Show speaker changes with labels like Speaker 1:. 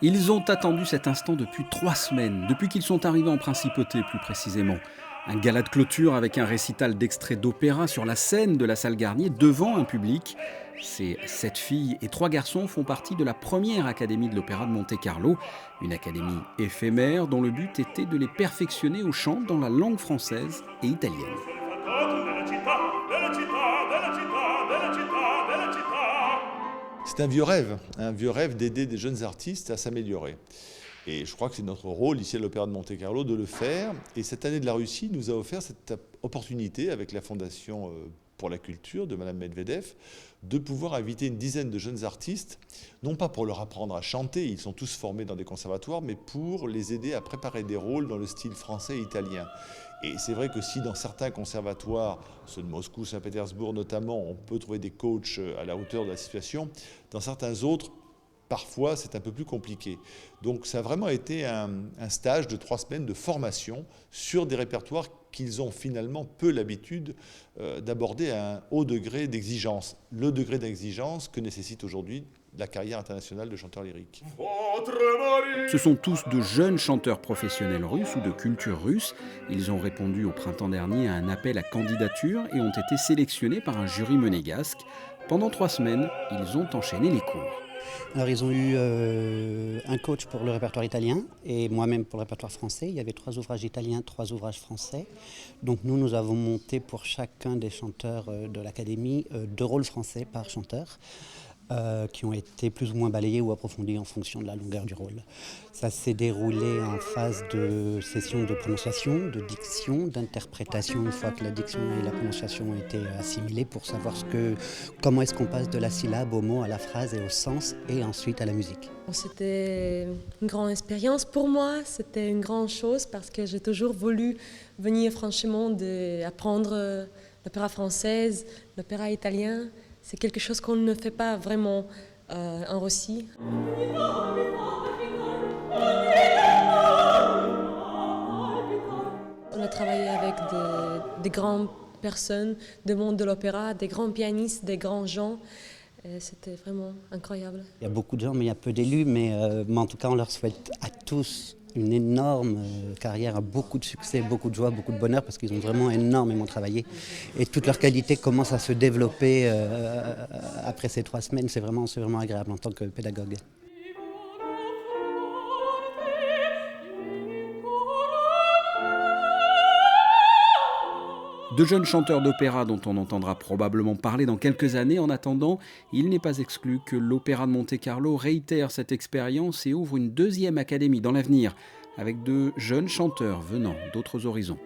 Speaker 1: Ils ont attendu cet instant depuis 3 semaines, depuis qu'ils sont arrivés en principauté plus précisément. Un gala de clôture avec un récital d'extraits d'opéra sur la scène de la salle Garnier devant un public. Ces 7 filles et 3 garçons font partie de la première académie de l'Opéra de Monte-Carlo, une académie éphémère dont le but était de les perfectionner au chant dans la langue française et italienne.
Speaker 2: C'est un vieux rêve d'aider des jeunes artistes à s'améliorer. Et je crois que c'est notre rôle ici à l'Opéra de Monte-Carlo de le faire. Et cette année de la Russie nous a offert cette opportunité avec la Fondation pour la culture de Mme Medvedev de pouvoir inviter une dizaine de jeunes artistes, non pas pour leur apprendre à chanter, ils sont tous formés dans des conservatoires, mais pour les aider à préparer des rôles dans le style français et italien. Et c'est vrai que si dans certains conservatoires, ceux de Moscou, Saint-Pétersbourg notamment, on peut trouver des coachs à la hauteur de la situation, dans certains autres, parfois c'est un peu plus compliqué. Donc ça a vraiment été un stage de 3 semaines de formation sur des répertoires qu'ils ont finalement peu l'habitude d'aborder à un haut degré d'exigence. Le degré d'exigence que nécessite aujourd'hui la carrière internationale de chanteur lyrique.
Speaker 1: Ce sont tous de jeunes chanteurs professionnels russes ou de culture russe. Ils ont répondu au printemps dernier à un appel à candidature et ont été sélectionnés par un jury monégasque. Pendant 3 semaines, ils ont enchaîné les cours.
Speaker 3: Alors ils ont eu un coach pour le répertoire italien et moi-même pour le répertoire français. Il y avait 3 ouvrages italiens, 3 ouvrages français. Donc nous avons monté pour chacun des chanteurs de l'académie 2 rôles français par chanteur. Qui ont été plus ou moins balayés ou approfondis en fonction de la longueur du rôle. Ça s'est déroulé en phase de session de prononciation, de diction, d'interprétation, une fois que la diction et la prononciation ont été assimilées pour savoir comment est-ce qu'on passe de la syllabe au mot, à la phrase et au sens, et ensuite à la musique.
Speaker 4: C'était une grande expérience pour moi, c'était une grande chose parce que j'ai toujours voulu venir franchement apprendre l'opéra française, l'opéra italien. C'est quelque chose qu'on ne fait pas vraiment en Russie. On a travaillé avec des grandes personnes du monde de l'opéra, des grands pianistes, des grands gens. Et c'était vraiment incroyable.
Speaker 3: Il y a beaucoup de gens, mais il y a peu d'élus. Mais en tout cas, on leur souhaite à tous une énorme carrière, beaucoup de succès, beaucoup de joie, beaucoup de bonheur, parce qu'ils ont vraiment énormément travaillé. Et toute leur qualité commence à se développer après ces 3 semaines. C'est vraiment agréable en tant que pédagogue.
Speaker 1: De jeunes chanteurs d'opéra dont on entendra probablement parler dans quelques années. En attendant, il n'est pas exclu que l'Opéra de Monte-Carlo réitère cette expérience et ouvre une 2e académie dans l'avenir, avec de jeunes chanteurs venant d'autres horizons.